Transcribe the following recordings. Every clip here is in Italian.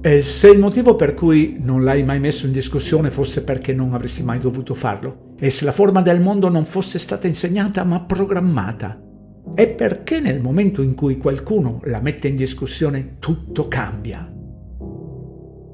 E se il motivo per cui non l'hai mai messo in discussione fosse perché non avresti mai dovuto farlo, e se la forma del mondo non fosse stata insegnata ma programmata, e perché nel momento in cui qualcuno la mette in discussione tutto cambia?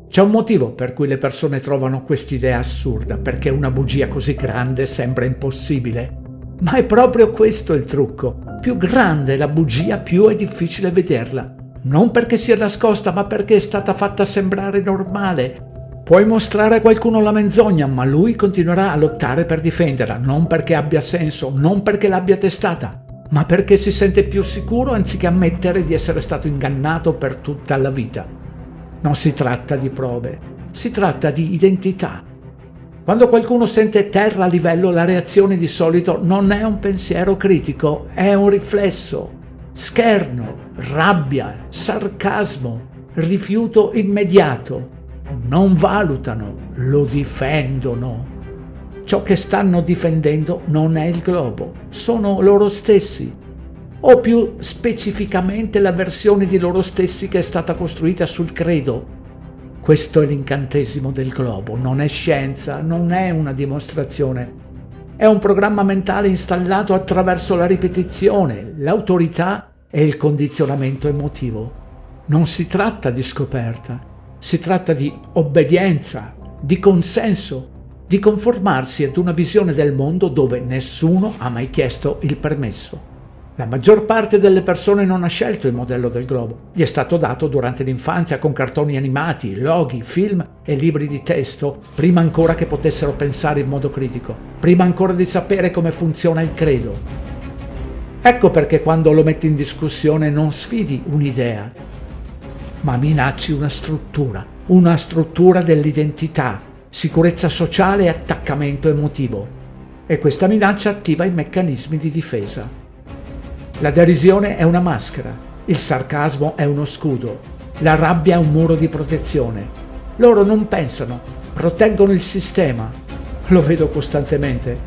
C'è un motivo per cui le persone trovano quest'idea assurda, perché una bugia così grande sembra impossibile. Ma è proprio questo il trucco. Più grande la bugia, più è difficile vederla. Non perché sia nascosta, ma perché è stata fatta sembrare normale. Puoi mostrare a qualcuno la menzogna, ma lui continuerà a lottare per difenderla, non perché abbia senso, non perché l'abbia testata, ma perché si sente più sicuro anziché ammettere di essere stato ingannato per tutta la vita. Non si tratta di prove, si tratta di identità. Quando qualcuno sente terra a livello, la reazione di solito non è un pensiero critico, è un riflesso. Scherno, rabbia, sarcasmo, rifiuto immediato. Non valutano, lo difendono. Ciò che stanno difendendo non è il globo, sono loro stessi. O più specificamente la versione di loro stessi che è stata costruita sul credo. Questo è l'incantesimo del globo, non è scienza, non è una dimostrazione. È un programma mentale installato attraverso la ripetizione, l'autorità e il condizionamento emotivo. Non si tratta di scoperta, si tratta di obbedienza, di consenso, di conformarsi ad una visione del mondo dove nessuno ha mai chiesto il permesso. La maggior parte delle persone non ha scelto il modello del globo. Gli è stato dato durante l'infanzia con cartoni animati, loghi, film e libri di testo, prima ancora che potessero pensare in modo critico, prima ancora di sapere come funziona il credo. Ecco perché quando lo metti in discussione non sfidi un'idea, ma minacci una struttura dell'identità, sicurezza sociale e attaccamento emotivo. E questa minaccia attiva i meccanismi di difesa. La derisione è una maschera, il sarcasmo è uno scudo, la rabbia è un muro di protezione. Loro non pensano, proteggono il sistema. Lo vedo costantemente.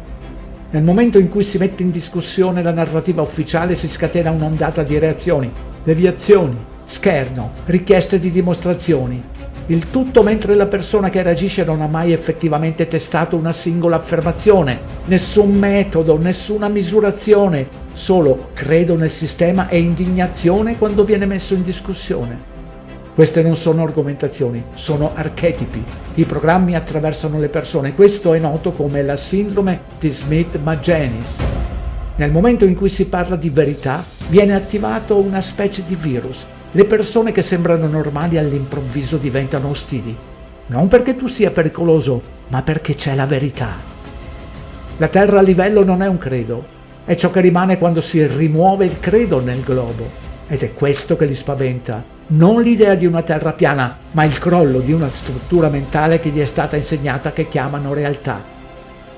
Nel momento in cui si mette in discussione la narrativa ufficiale si scatena un'ondata di reazioni, deviazioni, scherno, richieste di dimostrazioni. Il tutto mentre la persona che reagisce non ha mai effettivamente testato una singola affermazione, nessun metodo, nessuna misurazione, solo credo nel sistema e indignazione quando viene messo in discussione. Queste non sono argomentazioni, sono archetipi. I programmi attraversano le persone. Questo è noto come la sindrome di Smith-Magenis. Nel momento in cui si parla di verità, viene attivato una specie di virus. Le persone che sembrano normali all'improvviso diventano ostili. Non perché tu sia pericoloso, ma perché c'è la verità. La terra a livello non è un credo. È ciò che rimane quando si rimuove il credo nel globo. Ed è questo che li spaventa. Non l'idea di una terra piana, ma il crollo di una struttura mentale che gli è stata insegnata che chiamano realtà.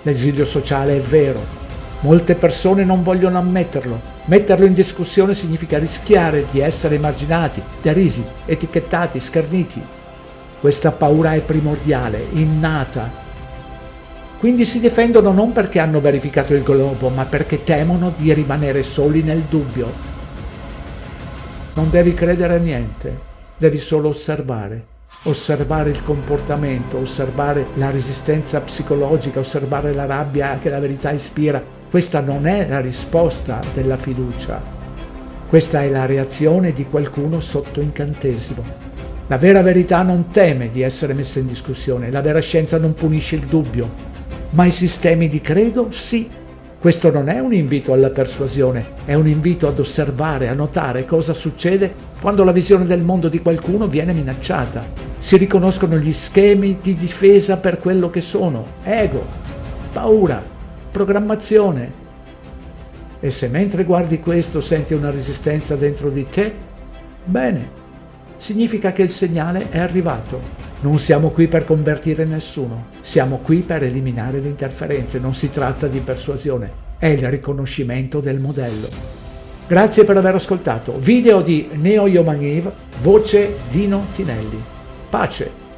L'esilio sociale è vero. Molte persone non vogliono ammetterlo. Metterlo in discussione significa rischiare di essere emarginati, derisi, etichettati, scherniti. Questa paura è primordiale, innata. Quindi si difendono non perché hanno verificato il globo, ma perché temono di rimanere soli nel dubbio. Non devi credere a niente, devi solo osservare. Osservare il comportamento, osservare la resistenza psicologica, osservare la rabbia che la verità ispira. Questa non è la risposta della fiducia. Questa è la reazione di qualcuno sotto incantesimo. La vera verità non teme di essere messa in discussione, la vera scienza non punisce il dubbio, ma i sistemi di credo sì. Questo non è un invito alla persuasione, è un invito ad osservare, a notare cosa succede quando la visione del mondo di qualcuno viene minacciata. Si riconoscono gli schemi di difesa per quello che sono: ego, paura, programmazione. E se mentre guardi questo senti una resistenza dentro di te, bene, significa che il segnale è arrivato. Non siamo qui per convertire nessuno, siamo qui per eliminare le interferenze. Non si tratta di persuasione, è il riconoscimento del modello. Grazie per aver ascoltato. Video di Neo Yomaniv, voce Dino Tinelli. Pace!